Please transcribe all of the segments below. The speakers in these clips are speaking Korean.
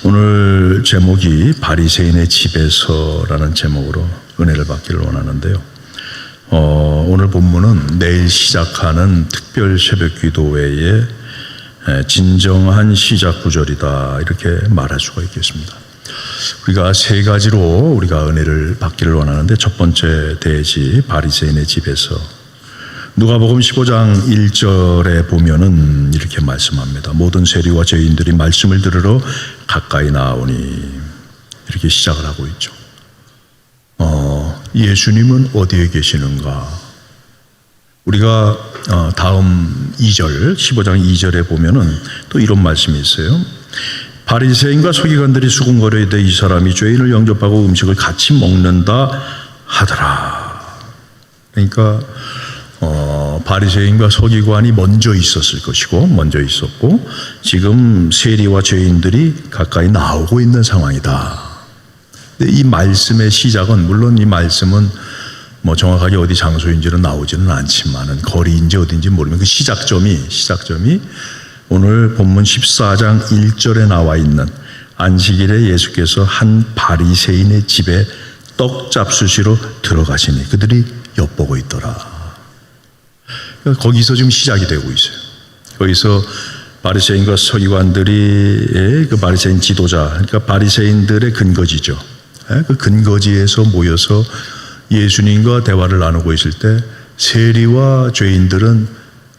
오늘 제목이 바리새인의 집에서라는 제목으로 은혜를 받기를 원하는데요. 오늘 본문은 내일 시작하는 특별 새벽 기도회의 진정한 시작 구절이다, 이렇게 말할 수가 있겠습니다. 우리가 세 가지로 우리가 은혜를 받기를 원하는데, 첫 번째 대지 바리새인의 집에서, 누가복음 15장 1절에 보면은 이렇게 말씀합니다. 모든 세리와 죄인들이 말씀을 들으러 가까이 나오니, 이렇게 시작을 하고 있죠. 예수님은 어디에 계시는가? 우리가 다음 2절, 15장 2절에 보면은 또 이런 말씀이 있어요. 바리새인과 서기관들이 수군거려 이르되 이 사람이 죄인을 영접하고 음식을 같이 먹는다 하더라. 그러니까 바리새인과 서기관이 먼저 있었을 것이고, 먼저 있었고, 지금 세리와 죄인들이 가까이 나오고 있는 상황이다. 근데 이 말씀의 시작은, 물론 이 말씀은 정확하게 어디 장소인지는 나오지는 않지만은, 거리인지 어딘지 모르면 그 시작점이 오늘 본문 14장 1절에 나와 있는, 안식일에 예수께서 한 바리새인의 집에 떡 잡수시러 들어가시니 그들이 엿보고 있더라. 거기서 지금 시작이 되고 있어요. 거기서 바리새인과 서기관들이, 그 바리새인 지도자, 그러니까 바리새인들의 근거지죠. 그 근거지에서 모여서 예수님과 대화를 나누고 있을 때, 세리와 죄인들은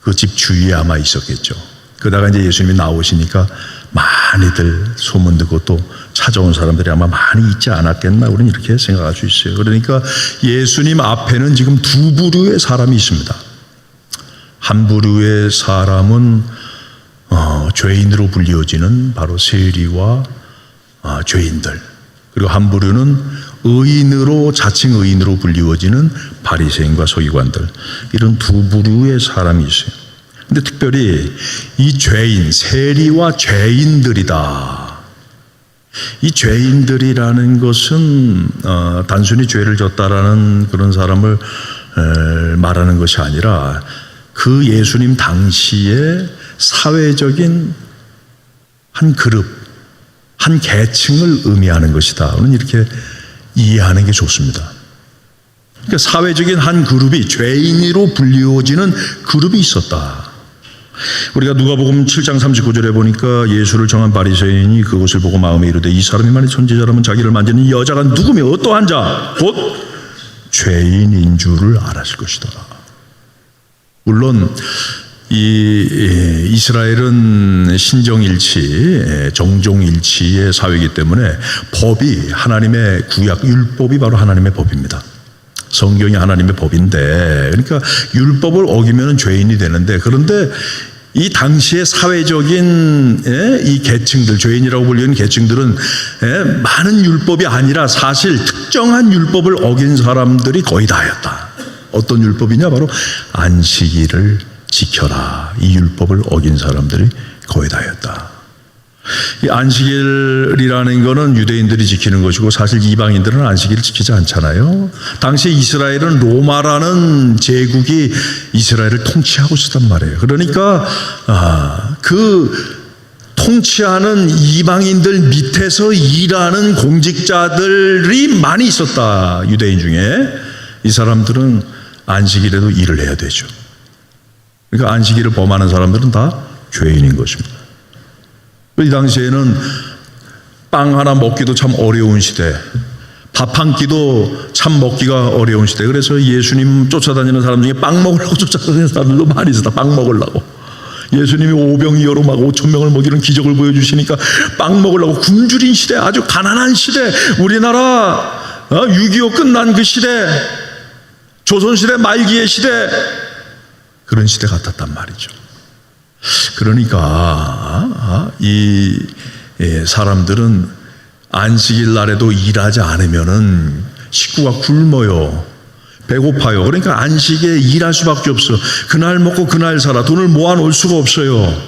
그 집 주위에 아마 있었겠죠. 그러다가 이제 예수님이 나오시니까 많이들 소문 듣고 또 찾아온 사람들이 아마 많이 있지 않았겠나, 우리는 이렇게 생각할 수 있어요. 그러니까 예수님 앞에는 지금 두 부류의 사람이 있습니다. 한 부류의 사람은 죄인으로 불리워지는 바로 세리와 죄인들, 그리고 한 부류는 의인으로, 자칭 의인으로 불리워지는 바리새인과 서기관들, 이런 두 부류의 사람이 있어요. 근데 특별히 이 죄인, 세리와 죄인들이다. 이 죄인들이라는 것은 단순히 죄를 졌다라는 그런 사람을 말하는 것이 아니라, 그 예수님 당시에 사회적인 한 그룹, 한 계층을 의미하는 것이다. 저는 이렇게 이해하는 게 좋습니다. 그러니까 사회적인 한 그룹이, 죄인으로 불리워지는 그룹이 있었다. 우리가 누가복음 7장 39절에 보니까 예수를 정한 바리새인이 그것을 보고 마음에 이르되 이 사람이 만일 선지자라면 자기를 만지는 여자가 누구며 어떠한 자 곧 죄인인 줄을 알았을 것이다. 물론 이 이스라엘은 신정일치, 정종일치의 사회이기 때문에 법이, 하나님의 구약 율법이 바로 하나님의 법입니다. 성경이 하나님의 법인데, 그러니까 율법을 어기면 죄인이 되는데, 그런데 이 당시의 사회적인 이 계층들, 죄인이라고 불리는 계층들은 많은 율법이 아니라 사실 특정한 율법을 어긴 사람들이 거의 다였다. 어떤 율법이냐? 바로 안식일을 지켜라. 이 율법을 어긴 사람들이 거의 다였다. 이 안식일이라는 것은 유대인들이 지키는 것이고, 사실 이방인들은 안식일을 지키지 않잖아요. 당시 이스라엘은 로마라는 제국이 이스라엘을 통치하고 있었단 말이에요. 그러니까 그 통치하는 이방인들 밑에서 일하는 공직자들이 많이 있었다. 유대인 중에 이 사람들은 안식일에도 일을 해야 되죠. 그러니까 안식일을 범하는 사람들은 다 죄인인 것입니다. 이 당시에는 빵 하나 먹기도 참 어려운 시대, 밥 한 끼도 참 먹기가 어려운 시대. 그래서 예수님 쫓아다니는 사람 중에 빵 먹으려고 쫓아다니는 사람들도 많이 있었다. 빵 먹으려고. 예수님이 오병이어로 막 5,000명을 먹이는 기적을 보여주시니까 빵 먹으려고 굶주린 시대, 아주 가난한 시대, 우리나라 6.25 끝난 그 시대, 조선시대 말기의 시대, 그런 시대 같았단 말이죠. 그러니까 이 사람들은 안식일 날에도 일하지 않으면은 식구가 굶어요, 배고파요. 그러니까 안식에 일할 수밖에 없어. 그날 먹고 그날 살아. 돈을 모아놓을 수가 없어요.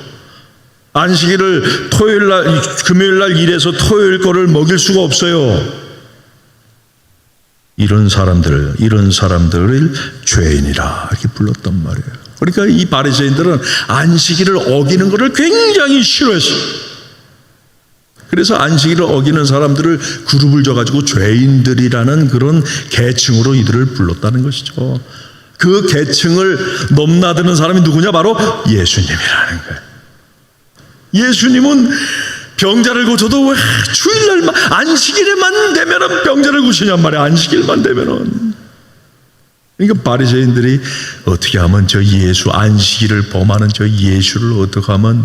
안식일을 토요일 날, 금요일 날 일해서 토요일 거를 먹일 수가 없어요. 이런 사람들을 죄인이라 이렇게 불렀단 말이에요. 그러니까 이 바리새인들은 안식일을 어기는 것을 굉장히 싫어했어요. 그래서 안식일을 어기는 사람들을 그룹을 져가지고 죄인들이라는 그런 계층으로 이들을 불렀다는 것이죠. 그 계층을 넘나드는 사람이 누구냐? 바로 예수님이라는 거예요. 예수님은 병자를 고쳐도 왜 주일날만 안식일에만 되면은 병자를 고치냔 말이야. 안식일만 되면은. 그러니까 바리새인들이 어떻게 하면 저 예수 안식일을 범하는 저 예수를 어떻게 하면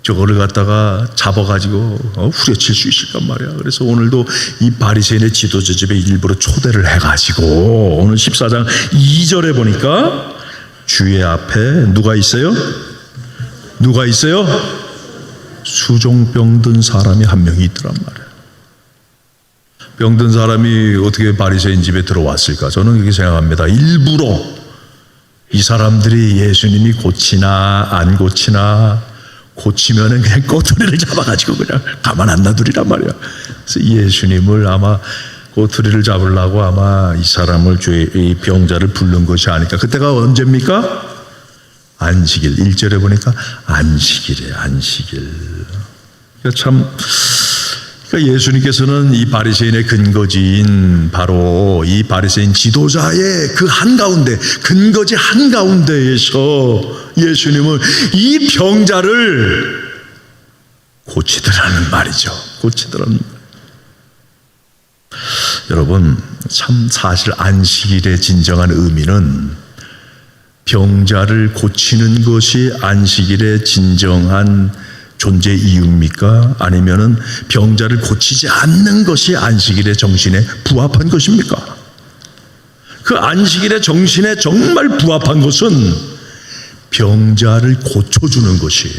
저거를 갖다가 잡아가지고 후려칠 수 있을까 말이야. 그래서 오늘도 이 바리새인의 지도자 집에 일부러 초대를 해가지고 오늘 14장 2절에 보니까 주의 앞에 누가 있어요? 누가 있어요? 수종병 든 사람이 한 명이 있더란 말이에요. 병든 사람이 어떻게 바리새인 집에 들어왔을까? 저는 그렇게 생각합니다. 일부러 이 사람들이 예수님이 고치나 안 고치나 고치면은 그냥 꼬투리를 잡아가지고 그냥 가만 안 놔두리란 말이야. 그래서 예수님을 아마 꼬투리를 잡으려고 아마 이 사람을 이 병자를 부른 것이 아닐까. 그때가 언제입니까? 안식일. 1절에 보니까 안식일이에요. 안식일. 그러니까 참 그러니까 예수님께서는 이 바리새인의 근거지인 바로 이 바리새인 지도자의 그 한가운데 근거지 한가운데에서 예수님은 이 병자를 고치더라는 말이죠. 고치더라는 말. 여러분 참 사실 안식일의 진정한 의미는 병자를 고치는 것이 안식일의 진정한 존재 이유입니까? 아니면은 병자를 고치지 않는 것이 안식일의 정신에 부합한 것입니까? 그 안식일의 정신에 정말 부합한 것은 병자를 고쳐주는 것이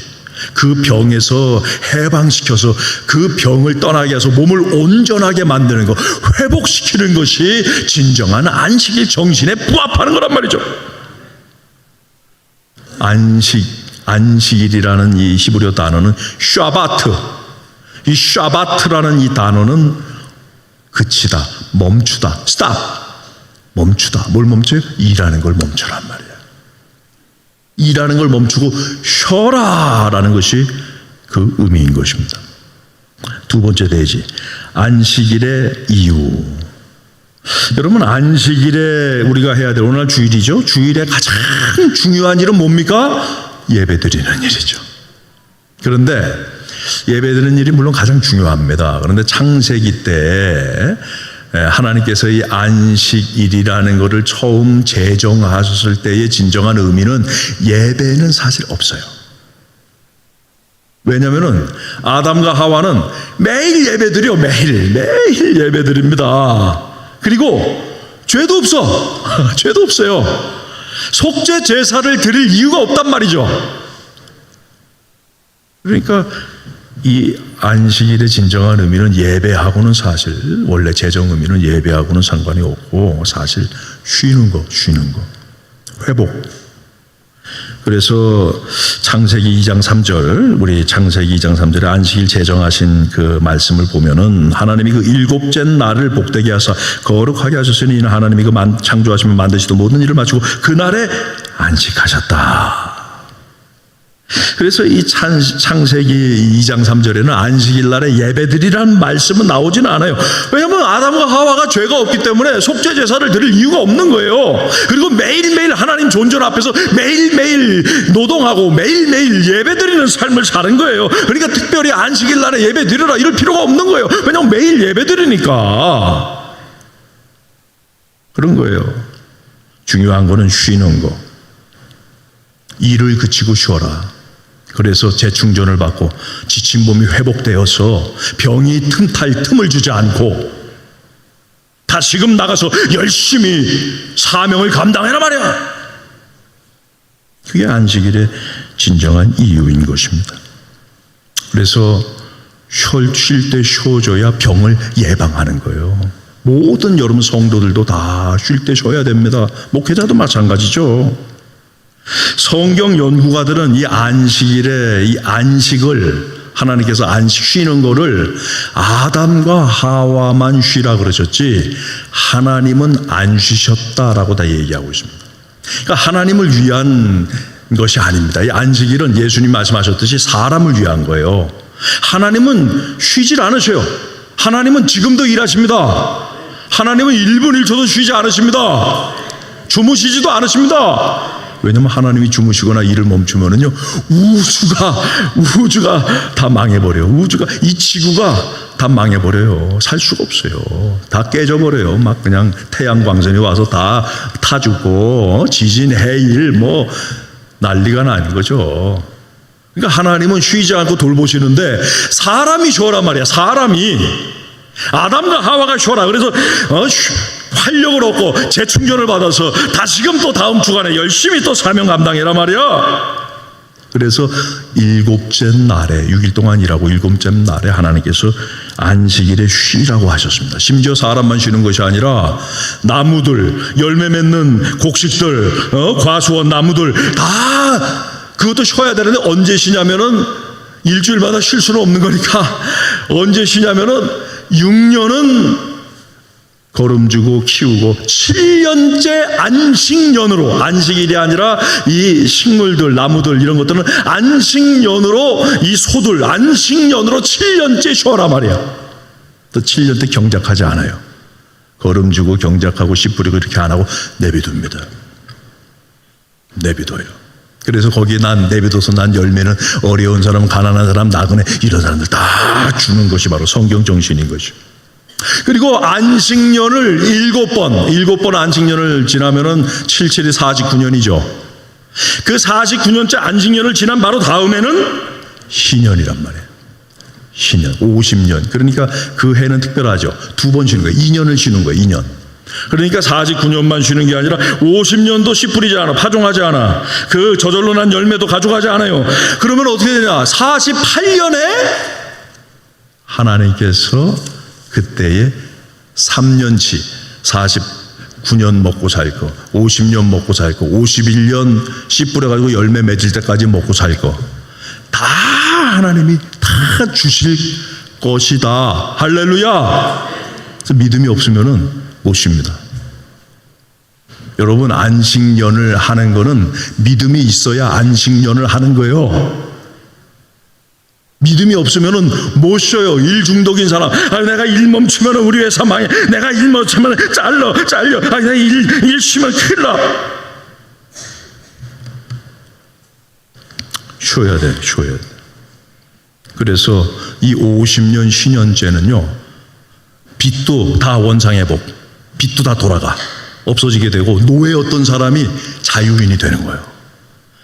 그 병에서 해방시켜서 그 병을 떠나게 해서 몸을 온전하게 만드는 것, 회복시키는 것이 진정한 안식일 정신에 부합하는 거란 말이죠. 안식일이라는 이 히브리어 단어는 샤바트. 이 샤바트라는 이 단어는 그치다, 멈추다, 스탑. 멈추다. 뭘 멈춰요? 일하는 걸 멈춰란 말이야. 일하는 걸 멈추고 쉬어라라는 것이 그 의미인 것입니다. 두 번째 대지, 안식일의 이유. 여러분 안식일에 우리가 해야 될 오늘 주일이죠. 주일에 가장 중요한 일은 뭡니까? 예배드리는 일이죠. 그런데 예배드리는 일이 물론 가장 중요합니다. 그런데 창세기 때 하나님께서 이 안식일이라는 것을 처음 제정하셨을 때의 진정한 의미는 예배는 사실 없어요. 왜냐하면 아담과 하와는 매일 예배드려. 매일 예배드립니다. 그리고 죄도 없어. 죄도 없어요. 속죄 제사를 드릴 이유가 없단 말이죠. 그러니까 이 안식일의 진정한 의미는 예배하고는 사실 원래 재정 의미는 예배하고는 상관이 없고 사실 쉬는 거 회복. 그래서 창세기 2장 3절 우리 창세기 2장 3절에 안식일 제정하신 그 말씀을 보면은 하나님이 그 일곱째 날을 복되게 하사 거룩하게 하셨으니 이는 하나님이 그 창조하시며 만드시던 모든 일을 마치고 그날에 안식하셨다. 그래서 이 창세기 2장 3절에는 안식일 날에 예배드리라는 말씀은 나오지는 않아요. 왜냐하면 아담과 하와가 죄가 없기 때문에 속죄 제사를 드릴 이유가 없는 거예요. 그리고 매일매일 하나님 존전 앞에서 매일매일 노동하고 매일매일 예배드리는 삶을 사는 거예요. 그러니까 특별히 안식일 날에 예배드리라 이럴 필요가 없는 거예요. 왜냐하면 매일 예배드리니까. 그런 거예요. 중요한 거는 쉬는 거. 일을 그치고 쉬어라. 그래서 재충전을 받고 지친 몸이 회복되어서 병이 틈탈 틈을 주지 않고 다시금 나가서 열심히 사명을 감당해라 말이야. 그게 안식일의 진정한 이유인 것입니다. 그래서 쉴 때 쉬어줘야 병을 예방하는 거예요. 모든 여러분 성도들도 다 쉴 때 쉬어야 됩니다. 목회자도 마찬가지죠. 성경 연구가들은 이 안식일에 이 안식을 하나님께서 안식 쉬는 거를 아담과 하와만 쉬라 그러셨지 하나님은 안 쉬셨다라고 다 얘기하고 있습니다. 그러니까 하나님을 위한 것이 아닙니다. 이 안식일은 예수님 말씀하셨듯이 사람을 위한 거예요. 하나님은 쉬질 않으셔요. 하나님은 지금도 일하십니다. 하나님은 1분 1초도 쉬지 않으십니다. 주무시지도 않으십니다. 왜냐하면 하나님이 주무시거나 일을 멈추면은요, 우주가 다 망해버려요. 이 지구가 다 망해버려요. 살 수가 없어요. 다 깨져버려요. 막 그냥 태양 광선이 와서 다 타죽고, 지진, 해일, 난리가 나는 거죠. 그러니까 하나님은 쉬지 않고 돌보시는데, 사람이 쉬어란 말이야. 사람이. 아담과 하와가 쉬어라. 그래서, 활력을 얻고 재충전을 받아서 다시금 또 다음 주간에 열심히 또 사명 감당해라 말이야. 그래서 7째 날에 6일 동안 일하고 7째 날에 하나님께서 안식일에 쉬라고 하셨습니다. 심지어 사람만 쉬는 것이 아니라 나무들, 열매 맺는 곡식들, 과수원 나무들 다 그것도 쉬어야 되는데, 언제 쉬냐면은 일주일마다 쉴 수는 없는 거니까 언제 쉬냐면은 6년은 거름주고 키우고 7년째 안식년으로, 안식일이 아니라 이 식물들, 나무들 이런 것들은 안식년으로, 이 소들 안식년으로 7년째 쉬어라 말이야. 또 7년 때 경작하지 않아요. 거름주고 경작하고 씨 뿌리고 이렇게 안 하고 내비둡니다. 내비둬요. 그래서 거기에 내비둬서 난 열매는 어려운 사람, 가난한 사람, 나그네 이런 사람들 다 주는 것이 바로 성경 정신인 것이죠. 그리고 안식년을 7번 안식년을 지나면은 77이 49년이죠. 그 49년째 안식년을 지난 바로 다음에는 희년이란 말이에요. 희년, 50년. 그러니까 그 해는 특별하죠. 2번 쉬는 거예요. 2년을 쉬는 거예요. 2년. 그러니까 49년만 쉬는 게 아니라 50년도 씨 뿌리지 않아, 파종하지 않아, 그 저절로 난 열매도 가져가지 않아요. 그러면 어떻게 되냐? 48년에 하나님께서 그때에 3년치 49년 먹고 살 거, 50년 먹고 살 거, 51년 씨 뿌려가지고 열매 맺을 때까지 먹고 살 거 다 하나님이 다 주실 것이다. 할렐루야. 그래서 믿음이 없으면은 못 쉽니다. 여러분, 안식년을 하는 거는 믿음이 있어야 안식년을 하는 거예요. 믿음이 없으면은 못 쉬어요. 일 중독인 사람. 내가 일 멈추면 우리 회사 망해. 내가 일 멈추면 잘려. 내가 일 쉬면 큰일 나. 쉬어야 돼. 그래서 이 50년 신년제는요, 빚도 다 원상회복, 빚도 다 돌아가 없어지게 되고, 노예였던 사람이 자유인이 되는 거예요.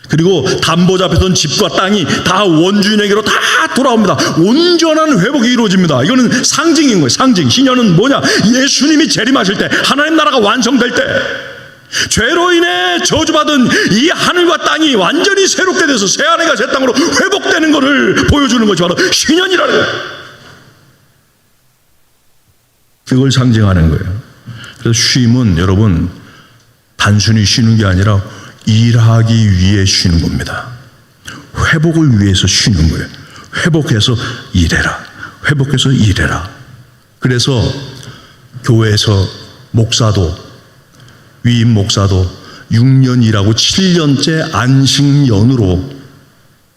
그리고 담보 잡혔던 집과 땅이 다 원주인에게로 다 돌아옵니다. 온전한 회복이 이루어집니다. 이거는 상징인 거예요. 상징. 신년은 뭐냐? 예수님이 재림하실 때, 하나님 나라가 완성될 때, 죄로 인해 저주받은 이 하늘과 땅이 완전히 새롭게 돼서 새 하늘과 새 땅으로 회복되는 것을 보여주는 것이 바로 신년이라는 거예요. 그걸 상징하는 거예요. 그래서 쉼은 여러분 단순히 쉬는 게 아니라 일하기 위해 쉬는 겁니다. 회복을 위해서 쉬는 거예요. 회복해서 일해라. 그래서 교회에서 위임 목사도 6년 일하고 7년째 안식년으로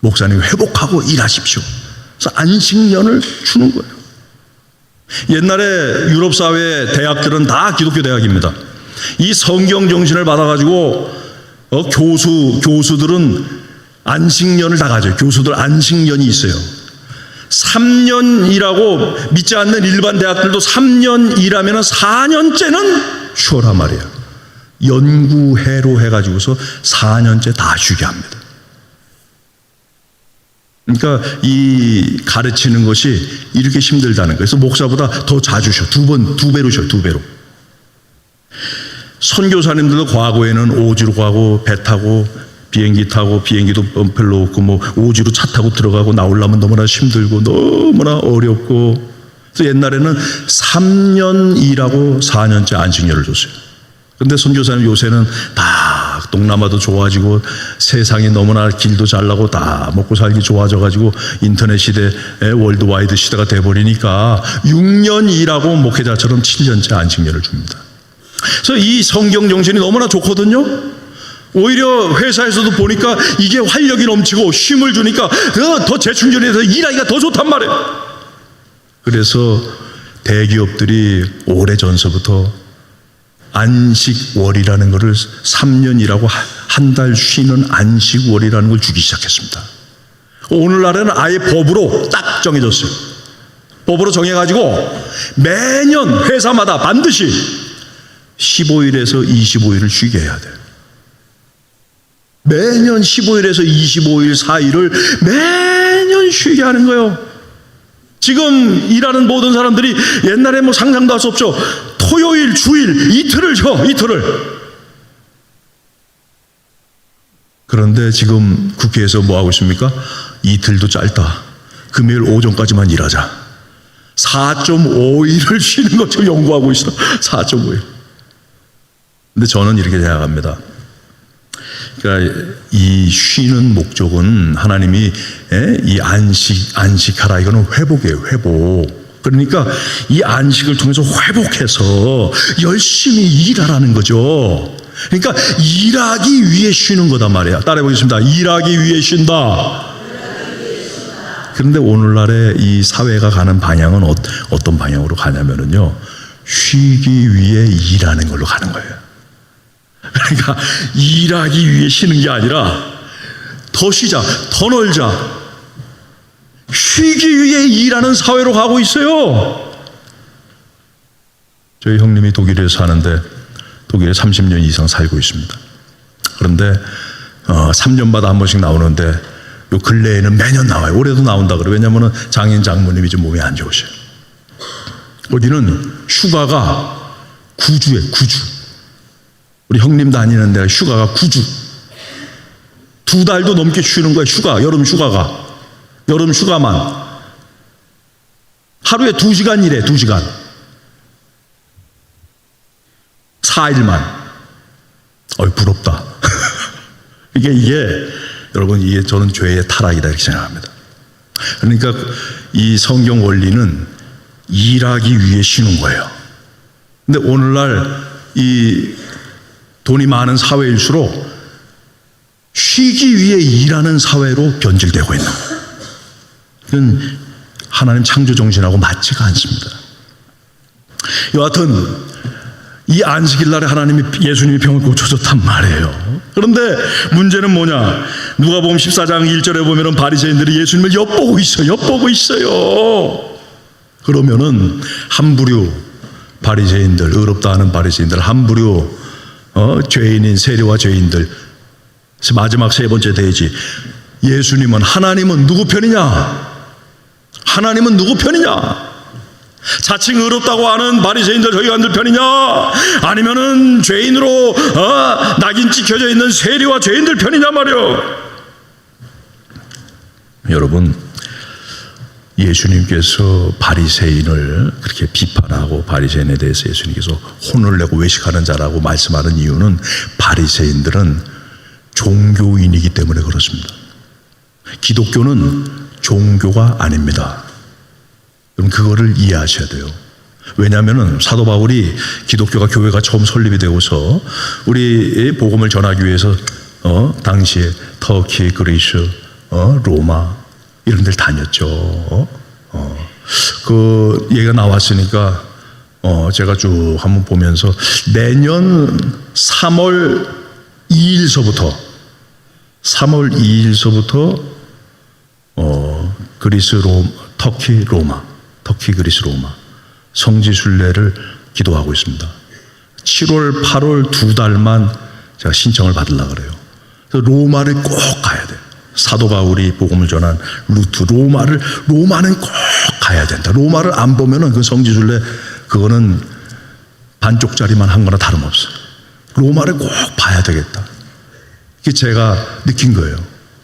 목사님 회복하고 일하십시오. 그래서 안식년을 주는 거예요. 옛날에 유럽 사회 대학들은 다 기독교 대학입니다. 이 성경 정신을 받아가지고 교수들은 안식년을 다 가져요. 교수들 안식년이 있어요. 3년 일하고, 믿지 않는 일반 대학들도 3년 일하면 4년째는 쉬어라 말이에요. 연구회로 해가지고서 4년째 다 쉬게 합니다. 그러니까 이 가르치는 것이 이렇게 힘들다는 거예요. 그래서 목사보다 더 자주 쉬어. 두 배로 쉬어. 2배로. 선교사님들도 과거에는 오지로 가고, 배 타고, 비행기 타고, 비행기도 별로 없고, 오지로 차 타고 들어가고 나오려면 너무나 힘들고 너무나 어렵고, 그래서 옛날에는 3년 일하고 4년째 안식년을 줬어요. 근데 선교사님 요새는 다 동남아도 좋아지고, 세상이 너무나 길도 잘 나고 다 먹고 살기 좋아져가지고 인터넷 시대, 월드와이드 시대가 돼버리니까 6년 일하고 목회자처럼 7년째 안식년을 줍니다. 그래서 이 성경 정신이 너무나 좋거든요. 오히려 회사에서도 보니까 이게 활력이 넘치고 쉼을 주니까 더 재충전이 돼서 일하기가 더 좋단 말이에요. 그래서 대기업들이 오래전서부터 안식월이라는 것을 3년 일하고 한 달 쉬는 안식월이라는 걸 주기 시작했습니다. 오늘날에는 아예 법으로 딱 정해졌어요. 법으로 정해가지고 매년 회사마다 반드시 15일에서 25일을 쉬게 해야 돼요. 매년 15일에서 25일 사이를 매년 쉬게 하는 거예요. 지금 일하는 모든 사람들이 옛날에 뭐 상상도 할 수 없죠. 토요일, 주일, 이틀을 쉬어, 이틀을. 그런데 지금 국회에서 뭐 하고 있습니까? 이틀도 짧다. 금요일 오전까지만 일하자. 4.5일을 쉬는 것 좀 연구하고 있어. 4.5일. 근데 저는 이렇게 생각합니다. 그러니까 이 쉬는 목적은 하나님이 이 안식하라, 이거는 회복이에요. 회복. 그러니까 이 안식을 통해서 회복해서 열심히 일하라는 거죠. 그러니까 일하기 위해 쉬는 거단 말이에요. 따라해 보겠습니다. 일하기 위해 쉰다. 그런데 오늘날의 이 사회가 가는 방향은 어떤 방향으로 가냐면요, 쉬기 위해 일하는 걸로 가는 거예요. 그러니까 일하기 위해 쉬는 게 아니라 더 쉬자, 더 놀자, 쉬기 위해 일하는 사회로 가고 있어요. 저희 형님이 독일에 사는데 독일에 30년 이상 살고 있습니다. 그런데 3년마다 한 번씩 나오는데 요 근래에는 매년 나와요. 올해도 나온다 그래요. 왜냐하면 장인 장모님이 좀 몸이 안 좋으셔요. 거기는 휴가가 9주예요. 9주. 우리 형님 다니는 데가 휴가가 9주. 2달도 넘게 쉬는 거예요. 휴가, 여름 휴가가. 여름 휴가만. 하루에 2시간 일해, 2시간. 4일만. 부럽다. 이게 여러분, 이게 저는 죄의 타락이다 이렇게 생각합니다. 그러니까 이 성경 원리는 일하기 위해 쉬는 거예요. 근데 오늘날 이 돈이 많은 사회일수록 쉬기 위해 일하는 사회로 변질되고 있는 거예요. 이건 하나님 창조 정신하고 맞지가 않습니다. 여하튼 이 안식일 날에 하나님이 예수님이 병을 고쳐줬단 말이에요. 그런데 문제는 뭐냐? 누가복음 14장 1절에 보면은 바리새인들이 예수님을 엿보고 있어요. 그러면은 한 부류 바리새인들, 의롭다 하는 바리새인들, 한 부류 죄인인 세리와 죄인들, 마지막 세 번째 대지, 예수님은, 하나님은 누구 편이냐? 하나님은 누구 편이냐? 자칭 의롭다고 하는 바리새인들, 저기간들 편이냐? 아니면은 죄인으로 낙인 찍혀져 있는 세리와 죄인들 편이냐 말이요. 여러분, 예수님께서 바리새인을 그렇게 비판하고 바리새인에 대해서 예수님께서 혼을 내고 외식하는 자라고 말씀하는 이유는 바리새인들은 종교인이기 때문에 그렇습니다. 기독교는 종교가 아닙니다. 그럼 그거를 이해하셔야 돼요. 왜냐하면 사도 바울이 기독교가 교회가 처음 설립이 되고서 우리 복음을 전하기 위해서 당시에 터키, 그리스, 로마 이런 데를 다녔죠. 그 얘기가 나왔으니까 제가 쭉 한번 보면서 내년 3월 2일서부터 그리스, 터키, 그리스, 로마 성지순례를 기도하고 있습니다. 7월, 8월 2달만 제가 신청을 받으려고 그래요. 그래서 로마를 꼭 가야 돼요. 사도 바울이 복음을 전한 루트, 로마는 꼭 가야 된다. 로마를 안 보면은 그 성지순례 그거는 반쪽짜리만 한 거나 다름없어요. 로마를 꼭 봐야 되겠다. 이게 제가 느낀 거예요.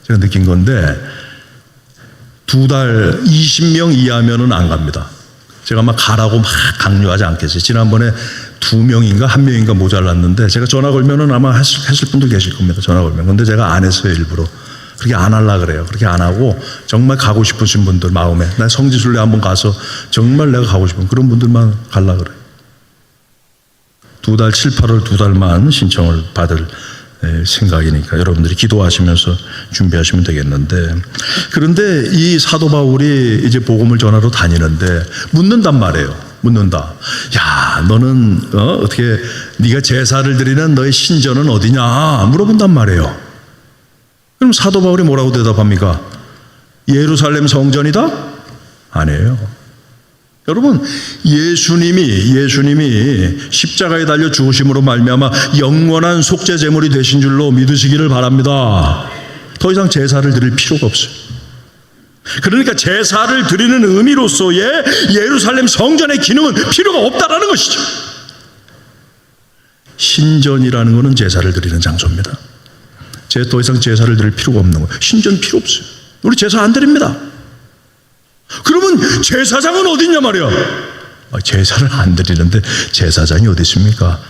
제가 느낀 건데 2달 20명 이하면은 안 갑니다. 제가 막 가라고 막 강요하지 않겠어요. 지난번에 2명인가 1명인가 모자랐는데 제가 전화 걸면은 아마 했을 분들 계실 겁니다. 전화 걸면. 근데 제가 안 했어요. 일부러. 그렇게 안 하려고 그래요. 그렇게 안 하고 정말 가고 싶으신 분들 마음에 나 성지순례 한번 가서 정말 내가 가고 싶은 그런 분들만 가려고 그래요. 2달 7, 8월 2달만 신청을 받을 생각이니까 여러분들이 기도하시면서 준비하시면 되겠는데, 그런데 이 사도 바울이 이제 복음을 전하러 다니는데 묻는단 말이에요. 묻는다. 야, 너는 어떻게 네가 제사를 드리는 너의 신전은 어디냐 물어본단 말이에요. 그럼 사도 바울이 뭐라고 대답합니까? 예루살렘 성전이다? 아니에요. 여러분, 예수님이 십자가에 달려 죽으심으로 말미암아 영원한 속죄 제물이 되신 줄로 믿으시기를 바랍니다. 더 이상 제사를 드릴 필요가 없어요. 그러니까 제사를 드리는 의미로서의 예루살렘 성전의 기능은 필요가 없다라는 것이죠. 신전이라는 것은 제사를 드리는 장소입니다. 더 이상 제사를 드릴 필요가 없는 거예요. 신전 필요 없어요. 우리 제사 안 드립니다. 그러면 제사장은 어디 있냐 말이야. 제사를 안 드리는데 제사장이 어디 있습니까?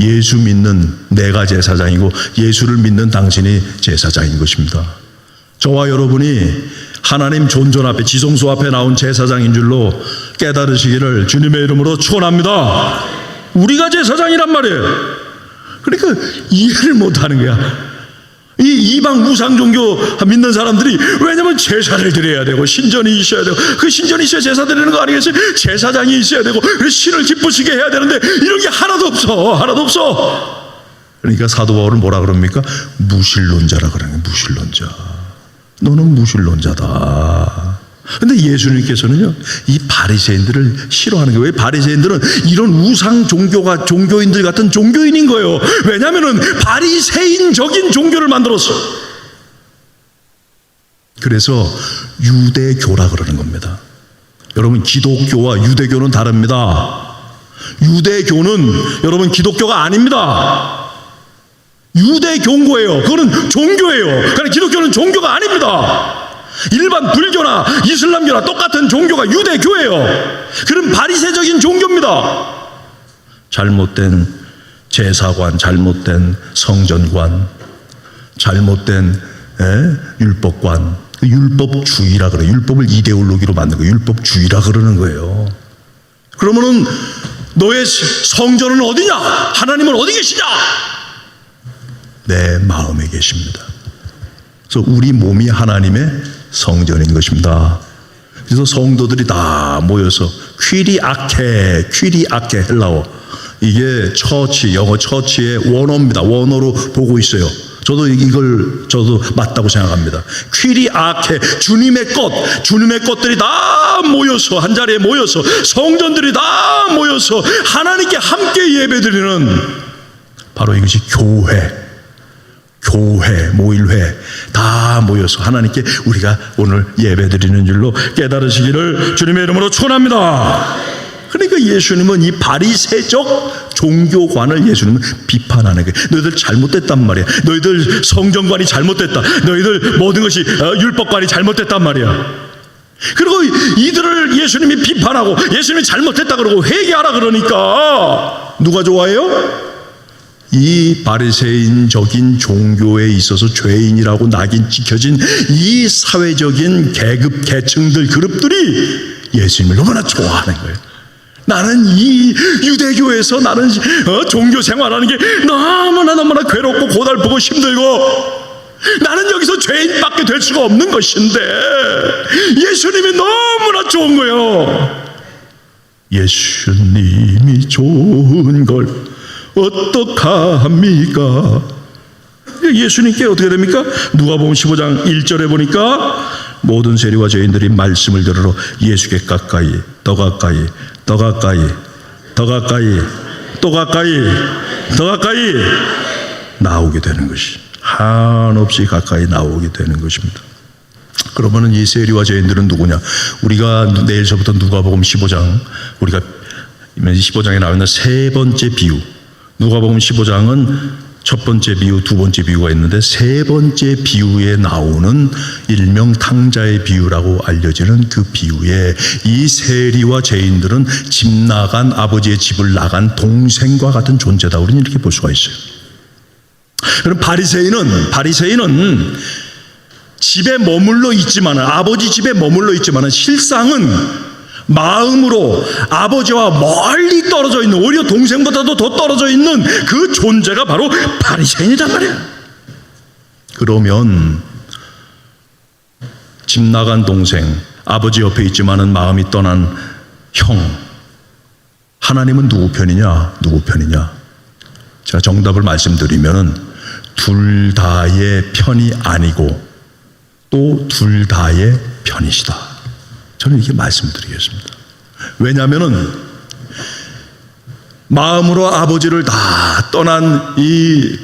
예수 믿는 내가 제사장이고 예수를 믿는 당신이 제사장인 것입니다. 저와 여러분이 하나님 존전 앞에, 지성소 앞에 나온 제사장인 줄로 깨달으시기를 주님의 이름으로 축원합니다. 우리가 제사장이란 말이에요. 그러니까 이해를 못하는 거야. 이 이방 우상 종교 믿는 사람들이, 왜냐면 제사를 드려야 되고 신전이 있어야 되고, 그 신전이 있어야 제사 드리는 거 아니겠어요? 제사장이 있어야 되고 신을 기쁘시게 해야 되는데 이런 게 하나도 없어. 그러니까 사도 바울은 뭐라 그럽니까? 무신론자라 그러는 거예요. 무신론자. 너는 무신론자다. 근데 예수님께서는요, 이 바리새인들을 싫어하는 거예요. 왜? 바리새인들은 이런 우상 종교인들 같은 종교인인 거예요. 왜냐하면 바리새인적인 종교를 만들었어. 그래서 유대교라 그러는 겁니다. 여러분, 기독교와 유대교는 다릅니다. 유대교는 여러분 기독교가 아닙니다. 유대교인 거예요. 그거는 종교예요. 그러나 기독교는 종교가 아닙니다. 일반 불교나 이슬람교나 똑같은 종교가 유대교예요. 그럼 바리새적인 종교입니다. 잘못된 제사관, 잘못된 성전관, 잘못된 율법관, 율법주의라 그래요. 율법을 이데올로기로 만든 거, 율법주의라 그러는 거예요. 그러면은 너의 성전은 어디냐? 하나님은 어디 계시냐? 내 마음에 계십니다. 그래서 우리 몸이 하나님의 성전인 것입니다. 그래서 성도들이 다 모여서 퀴리아케 헬라어, 이게 처치, 영어 처치의 원어입니다. 원어로 보고 있어요. 저도 맞다고 생각합니다. 퀴리아케, 주님의 것들이 다 모여서, 한 자리에 모여서, 성전들이 다 모여서 하나님께 함께 예배드리는, 바로 이것이 교회, 모일회 다 모여서 하나님께 우리가 오늘 예배드리는 줄로 깨달으시기를 주님의 이름으로 축원합니다. 그러니까 예수님은 이 바리새적 종교관을 예수님은 비판하는 거예요. 너희들 잘못됐단 말이야. 너희들 성전관이 잘못됐다. 너희들 모든 것이 율법관이 잘못됐단 말이야. 그리고 이들을 예수님이 비판하고 예수님이 잘못됐다 그러고 회개하라 그러니까 누가 좋아해요? 이 바리새인적인 종교에 있어서 죄인이라고 낙인 찍혀진 이 사회적인 계층들, 그룹들이 예수님을 너무나 좋아하는 거예요. 나는 이 유대교에서 나는 종교 생활하는 게 너무나 괴롭고 고달프고 힘들고, 나는 여기서 죄인밖에 될 수가 없는 것인데 예수님이 너무나 좋은 거예요. 예수님이 좋은 걸 어떡합니까? 예수님께 어떻게 됩니까? 누가복음 15장 1절에 보니까 모든 세리와 죄인들이 말씀을 들으러 예수께 가까이, 더 가까이, 더 가까이, 더 가까이, 또 가까이, 더 가까이 나오게 되는 것이, 한없이 가까이 나오게 되는 것입니다. 그러면은 이 세리와 죄인들은 누구냐? 우리가 내일서부터 누가복음 15장, 우리가 15장에 나오는 세 번째 비유, 누가복음 15장은 첫 번째 비유, 두 번째 비유가 있는데 세 번째 비유에 나오는 일명 탕자의 비유라고 알려지는 그 비유에 이 세리와 죄인들은 집 나간, 아버지의 집을 나간 동생과 같은 존재다. 우리는 이렇게 볼 수가 있어요. 그럼 바리새인은 집에 머물러 있지만, 아버지 집에 머물러 있지만 실상은 마음으로 아버지와 멀리 떨어져 있는, 오히려 동생보다도 더 떨어져 있는 그 존재가 바로 바리새인이란 말이에요. 그러면 집 나간 동생, 아버지 옆에 있지만은 마음이 떠난 형, 하나님은 누구 편이냐? 누구 편이냐? 제가 정답을 말씀드리면은 둘 다의 편이 아니고 또 둘 다의 편이시다. 저는 이렇게 말씀드리겠습니다. 왜냐하면은 마음으로 아버지를 다 떠난 이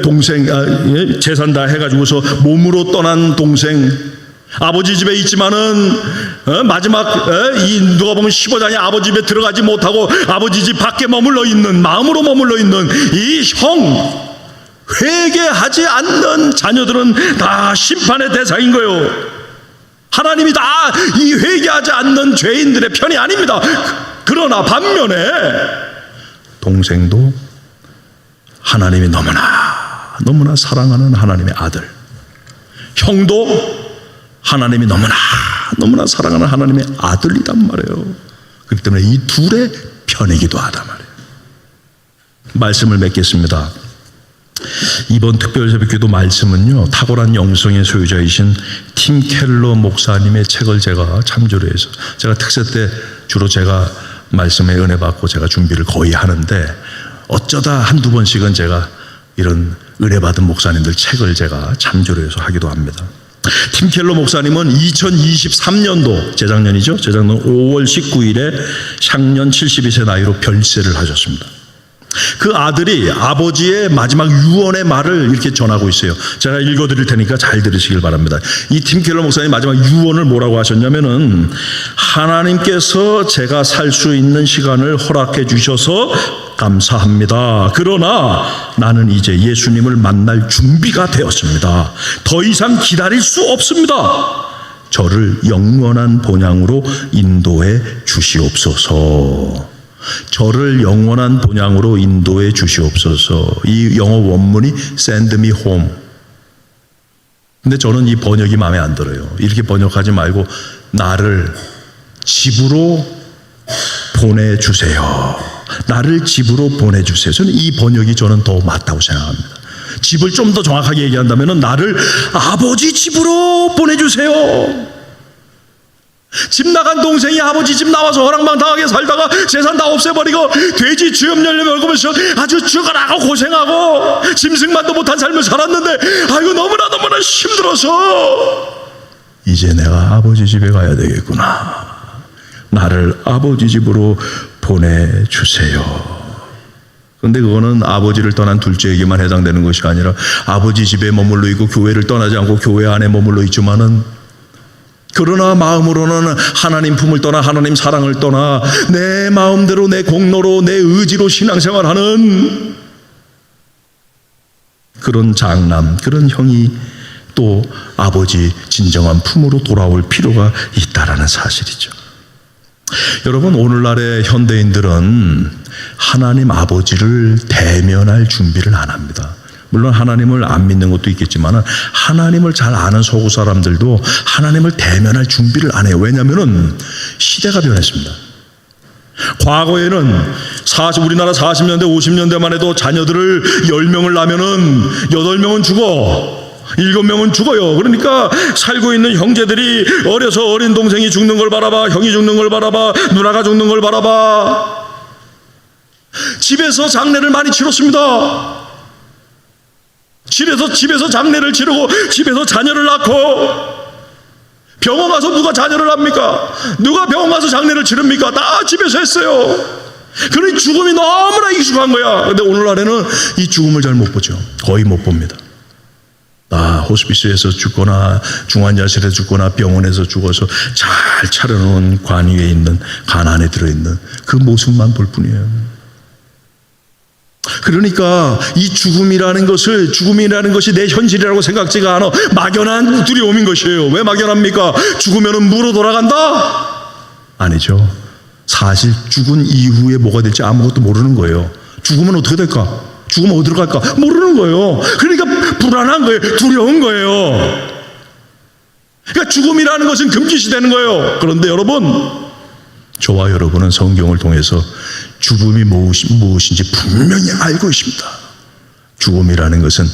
동생, 재산 다 해가지고서 몸으로 떠난 동생, 아버지 집에 있지만은 마지막 이 누가 보면 15장에 아버지 집에 들어가지 못하고 아버지 집 밖에 머물러 있는, 마음으로 머물러 있는 이 형, 회개하지 않는 자녀들은 다 심판의 대상인 거예요. 하나님이 다 이 회개하지 않는 죄인들의 편이 아닙니다. 그러나 반면에 동생도 하나님이 너무나 사랑하는 하나님의 아들, 형도 하나님이 너무나 사랑하는 하나님의 아들이란 말이에요. 그렇기 때문에 이 둘의 편이기도 하단 말이에요. 말씀을 맺겠습니다. 이번 특별새벽기도 말씀은요, 탁월한 영성의 소유자이신 팀 켈러 목사님의 책을 제가 참조를 해서, 제가 특세 때 주로 제가 말씀에 은혜 받고 제가 준비를 거의 하는데, 어쩌다 한두 번씩은 제가 이런 은혜 받은 목사님들 책을 제가 참조를 해서 하기도 합니다. 팀 켈러 목사님은 2023년도, 재작년이죠, 재작년 5월 19일에 향년 72세 나이로 별세를 하셨습니다. 그 아들이 아버지의 마지막 유언의 말을 이렇게 전하고 있어요. 제가 읽어드릴 테니까 잘 들으시길 바랍니다. 이 팀 켈러 목사님 마지막 유언을 뭐라고 하셨냐면은, 하나님께서 제가 살 수 있는 시간을 허락해 주셔서 감사합니다. 그러나 나는 이제 예수님을 만날 준비가 되었습니다. 더 이상 기다릴 수 없습니다. 저를 영원한 본향으로 인도해 주시옵소서. 저를 영원한 본향으로 인도해 주시옵소서. 이 영어 원문이 send me home. 근데 저는 이 번역이 마음에 안 들어요. 이렇게 번역하지 말고 나를 집으로 보내주세요. 나를 집으로 보내주세요. 저는 이 번역이 저는 더 맞다고 생각합니다. 집을 좀 더 정확하게 얘기한다면 나를 아버지 집으로 보내주세요. 집 나간 동생이 아버지 집 나와서 허랑방탕하게 살다가 재산 다 없애버리고 돼지 주염 열려 먹으면서 아주 죽어라고 고생하고 짐승만도 못한 삶을 살았는데, 아이고 너무나 힘들어서 이제 내가 아버지 집에 가야 되겠구나. 나를 아버지 집으로 보내주세요. 그런데 그거는 아버지를 떠난 둘째에게만 해당되는 것이 아니라 아버지 집에 머물러 있고 교회를 떠나지 않고 교회 안에 머물러 있지만은, 그러나 마음으로는 하나님 품을 떠나 하나님 사랑을 떠나 내 마음대로 내 공로로 내 의지로 신앙생활하는 그런 장남, 그런 형이 또 아버지 진정한 품으로 돌아올 필요가 있다라는 사실이죠. 여러분, 오늘날의 현대인들은 하나님 아버지를 대면할 준비를 안 합니다. 물론 하나님을 안 믿는 것도 있겠지만 하나님을 잘 아는 서구 사람들도 하나님을 대면할 준비를 안 해요. 왜냐하면 시대가 변했습니다. 과거에는 우리나라 40년대 50년대만 해도 자녀들을 10명을 낳으면은 8명은 죽어, 7명은 죽어요. 그러니까 살고 있는 형제들이 어려서 어린 동생이 죽는 걸 바라봐, 형이 죽는 걸 바라봐, 누나가 죽는 걸 바라봐. 집에서 장례를 많이 치렀습니다. 집에서 장례를 치르고 집에서 자녀를 낳고, 병원 가서 누가 자녀를 합니까? 누가 병원 가서 장례를 치릅니까? 다 집에서 했어요. 그러니 죽음이 너무나 익숙한 거야. 근데 오늘날에는 이 죽음을 잘 못 보죠. 거의 못 봅니다. 호스피스에서 죽거나 중환자실에 죽거나 병원에서 죽어서 잘 차려놓은 관 위에 있는 관 안에 들어있는 그 모습만 볼 뿐이에요. 그러니까 이 죽음이라는 것이 내 현실이라고 생각지가 않아. 막연한 두려움인 것이에요. 왜 막연합니까? 죽으면 무로 돌아간다? 아니죠. 사실 죽은 이후에 뭐가 될지 아무것도 모르는 거예요. 죽으면 어떻게 될까? 죽으면 어디로 갈까? 모르는 거예요. 그러니까 불안한 거예요. 두려운 거예요. 그러니까 죽음이라는 것은 금기시되는 거예요. 그런데 여러분, 저와 여러분은 성경을 통해서 죽음이 무엇인지 분명히 알고 있습니다. 죽음이라는 것은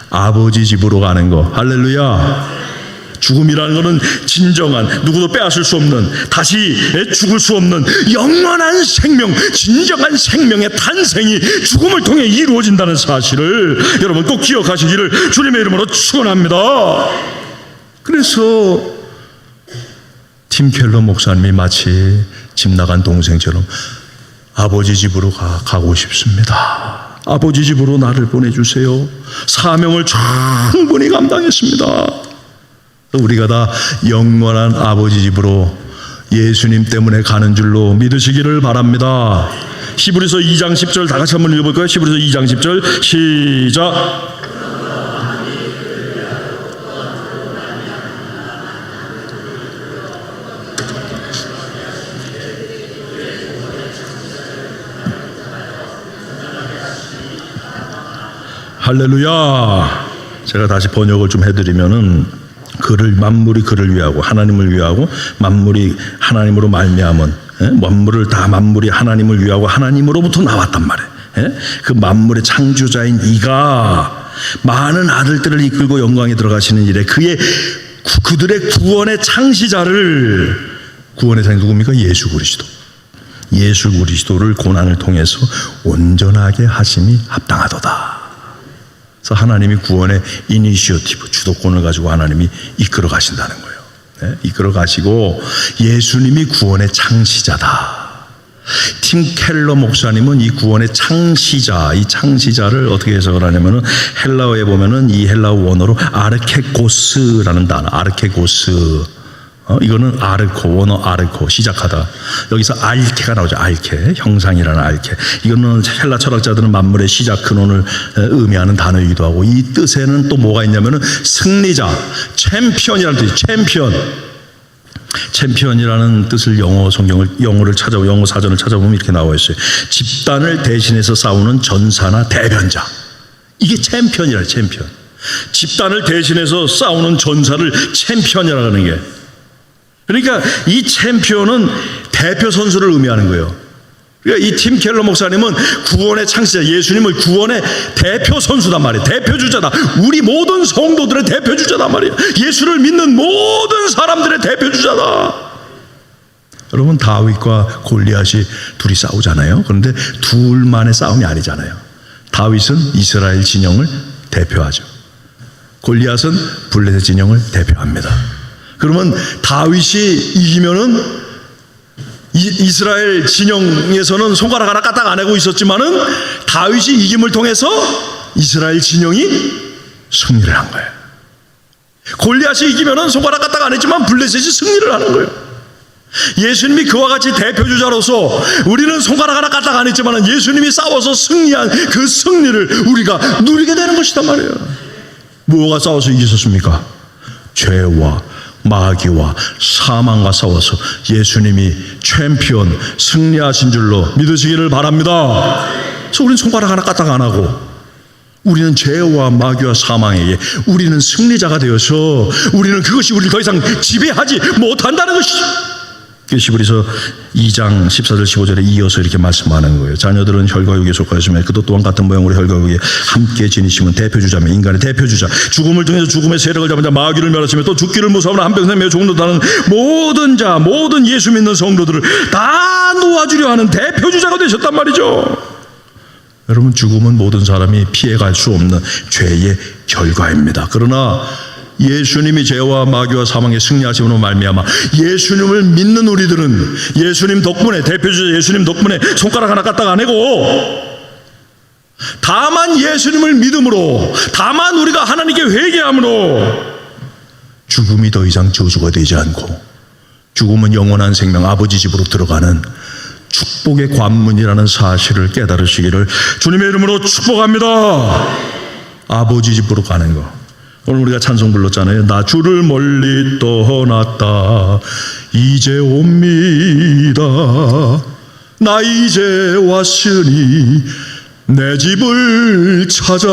아버지 집으로 가는 거. 할렐루야. 죽음이라는 것은 진정한, 누구도 빼앗을 수 없는, 다시 죽을 수 없는 영원한 생명, 진정한 생명의 탄생이 죽음을 통해 이루어진다는 사실을 여러분 꼭 기억하시기를 주님의 이름으로 축원합니다. 그래서 팀 켈러 목사님이 마치 집 나간 동생처럼 아버지 집으로 가고 싶습니다. 아버지 집으로 나를 보내주세요. 사명을 충분히 감당했습니다. 우리가 다 영원한 아버지 집으로 예수님 때문에 가는 줄로 믿으시기를 바랍니다. 히브리서 2장 10절 다 같이 한번 읽어볼까요? 히브리서 2장 10절 시작. 할렐루야. 제가 다시 번역을 좀 해드리면은 만물이 그를 위하고 하나님을 위하고 만물이 하나님으로 말미암은 만물을 다 만물이 하나님을 위하고 하나님으로부터 나왔단 말이에요. 그 만물의 창조자인 이가 많은 아들들을 이끌고 영광에 들어가시는 일에 그들의 구원의 창시자를, 구원의 창시 누굽니까? 예수 그리스도. 예수 그리스도를 고난을 통해서 온전하게 하심이 합당하도다. 그래서 하나님이 구원의 이니시어티브, 주도권을 가지고 하나님이 이끌어 가신다는 거예요. 이끌어 가시고 예수님이 구원의 창시자다. 팀 켈러 목사님은 이 구원의 창시자, 이 창시자를 어떻게 해석을 하냐면은 헬라어에 보면은 이 헬라어 원어로 아르케고스라는 단어, 아르케고스. 이거는 아르코, 원어 아르코, 시작하다. 여기서 알케가 나오죠. 알케, 형상이라는 알케. 이거는 헬라 철학자들은 만물의 시작 근원을 의미하는 단어이기도 하고, 이 뜻에는 또 뭐가 있냐면은 승리자, 챔피언이라는 뜻이 챔피언. 챔피언이라는 뜻을 영어 사전을 찾아보면 이렇게 나와 있어요. 집단을 대신해서 싸우는 전사나 대변자. 이게 챔피언이라, 챔피언. 집단을 대신해서 싸우는 전사를 챔피언이라는 게. 그러니까 이 챔피언은 대표 선수를 의미하는 거예요. 그러니까 이 팀 켈러 목사님은 구원의 창시자, 예수님을 구원의 대표 선수단 말이에요. 대표 주자다. 우리 모든 성도들의 대표 주자단 말이에요. 예수를 믿는 모든 사람들의 대표 주자다. 여러분, 다윗과 골리앗이 둘이 싸우잖아요. 그런데 둘만의 싸움이 아니잖아요. 다윗은 이스라엘 진영을 대표하죠. 골리앗은 블레셋 진영을 대표합니다. 그러면 다윗이 이기면은 이스라엘 진영에서는 손가락 하나 까딱 안 하고 있었지만은 다윗이 이김을 통해서 이스라엘 진영이 승리를 한 거예요. 골리앗이 이기면은 손가락 까딱 안 했지만 블레셋이 승리를 하는 거예요. 예수님이 그와 같이 대표주자로서 우리는 손가락 하나 까딱 안 했지만은 예수님이 싸워서 승리한 그 승리를 우리가 누리게 되는 것이단 말이에요. 뭐가 싸워서 이기셨습니까? 죄와 마귀와 사망과 싸워서 예수님이 챔피언 승리하신 줄로 믿으시기를 바랍니다. 그래서 우리는 손가락 하나 까딱 안 하고 우리는 죄와 마귀와 사망에게 우리는 승리자가 되어서 우리는 그것이 우리를 더 이상 지배하지 못한다는 것이죠. 히브리서 2장 14절 15절에 이어서 이렇게 말씀하는 거예요. 자녀들은 혈과육에 속하였으며 그도 또한 같은 모양으로 혈과육에 함께 지니심은 대표주자며 인간의 대표주자, 죽음을 통해서 죽음의 세력을 잡은 자 마귀를 멸하시며 또 죽기를 무서워하는 한평생 매어 종로다는 모든 자, 모든 예수 믿는 성도들을 다 놓아주려 하는 대표주자가 되셨단 말이죠. 여러분, 죽음은 모든 사람이 피해갈 수 없는 죄의 결과입니다. 그러나 예수님이 죄와 마귀와 사망에 승리하심으로 말미암아 예수님을 믿는 우리들은 예수님 덕분에, 대표주자 예수님 덕분에 손가락 하나 까딱 안 하고 다만 예수님을 믿음으로, 다만 우리가 하나님께 회개함으로 죽음이 더 이상 저주가 되지 않고 죽음은 영원한 생명, 아버지 집으로 들어가는 축복의 관문이라는 사실을 깨달으시기를 주님의 이름으로 축복합니다. 아버지 집으로 가는 거. 오늘 우리가 찬송 불렀잖아요. 나 주를 멀리 떠났다 이제 옵니다. 나 이제 왔으니 내 집을 찾아.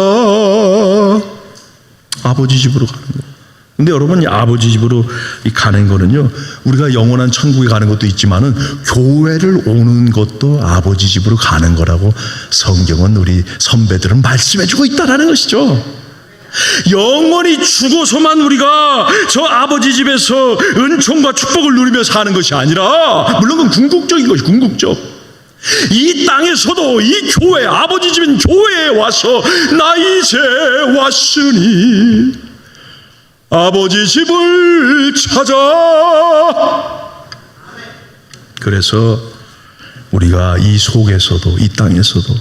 아버지 집으로 가는 거예요. 근데 여러분, 아버지 집으로 가는 거는요, 우리가 영원한 천국에 가는 것도 있지만은 교회를 오는 것도 아버지 집으로 가는 거라고 성경은, 우리 선배들은 말씀해주고 있다라는 것이죠. 영원히 죽어서만 우리가 저 아버지 집에서 은총과 축복을 누리며 사는 것이 아니라, 물론 그건 궁극적인 것이 궁극적. 이 땅에서도 이 교회, 아버지 집인 교회에 와서 나 이제 왔으니 아버지 집을 찾아. 그래서 우리가 이 속에서도, 이 땅에서도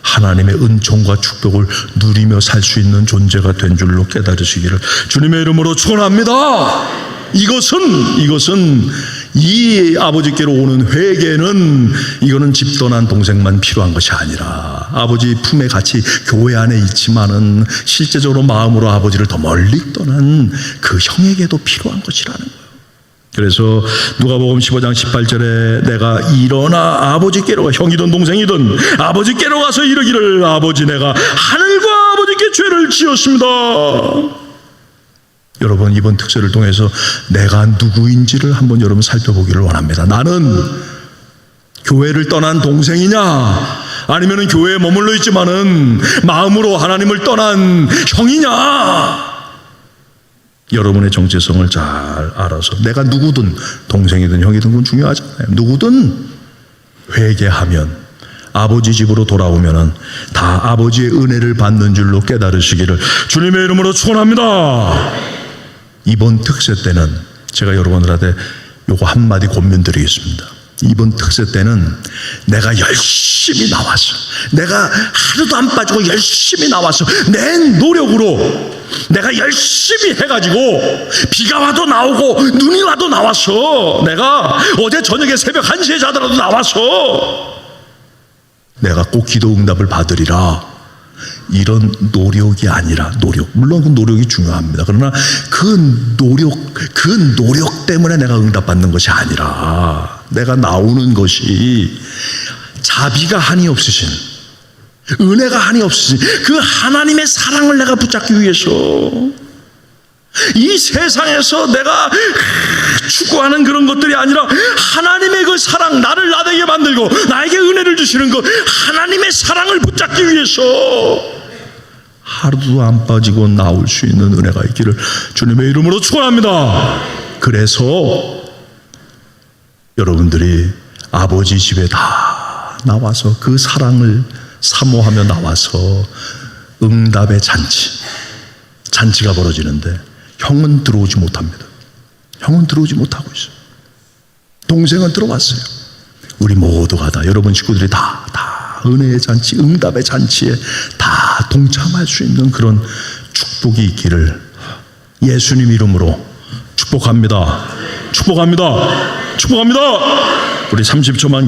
하나님의 은총과 축복을 누리며 살 수 있는 존재가 된 줄로 깨달으시기를 주님의 이름으로 축원합니다. 이것은 이 아버지께로 오는 회개는, 이거는 집 떠난 동생만 필요한 것이 아니라 아버지 품에 같이 교회 안에 있지만은 실제적으로 마음으로 아버지를 더 멀리 떠난 그 형에게도 필요한 것이라는 거예요. 그래서 누가복음 15장 18절에 내가 일어나 아버지께로, 형이든 동생이든 아버지께로 가서 이르기를 아버지, 내가 하늘과 아버지께 죄를 지었습니다. 여러분, 이번 특세를 통해서 내가 누구인지를 한번 여러분 살펴보기를 원합니다. 나는 교회를 떠난 동생이냐, 아니면 교회에 머물러 있지만은 마음으로 하나님을 떠난 형이냐. 여러분의 정체성을 잘 알아서, 내가 누구든 동생이든 형이든 그건 중요하잖아요. 누구든 회개하면, 아버지 집으로 돌아오면은 다 아버지의 은혜를 받는 줄로 깨달으시기를 주님의 이름으로 축원합니다. 이번 특세 때는 제가 여러분들한테 요거 한마디 권면드리겠습니다. 이번 특세 때는 내가 열심히 나와서, 내가 하루도 안 빠지고 열심히 나와서 내 노력으로 내가 열심히 해가지고 비가 와도 나오고 눈이 와도 나와서, 내가 어제 저녁에 새벽 1시에 자더라도 나와서 내가 꼭 기도 응답을 받으리라, 이런 노력이 아니라, 노력, 물론 그 노력이 중요합니다. 그러나 그 노력 때문에 내가 응답받는 것이 아니라, 내가 나오는 것이 자비가 한이 없으신, 은혜가 한이 없으신 그 하나님의 사랑을 내가 붙잡기 위해서, 이 세상에서 내가 추구하는 그런 것들이 아니라 하나님의 그 사랑, 나를 나되게 만들고 나에게 은혜를 주시는 그 하나님의 사랑을 붙잡기 위해서 하루도 안 빠지고 나올 수 있는 은혜가 있기를 주님의 이름으로 축원합니다. 그래서 여러분들이 아버지 집에 다 나와서 그 사랑을 사모하며 나와서 응답의 잔치가 벌어지는데, 형은 들어오지 못합니다. 형은 들어오지 못하고 있어요. 동생은 들어왔어요. 우리 모두가 다, 여러분 식구들이 다 은혜의 잔치, 응답의 잔치에 다 동참할 수 있는 그런 축복이 있기를 예수님 이름으로 축복합니다. 축복합니다. 축복합니다. 우리 30초만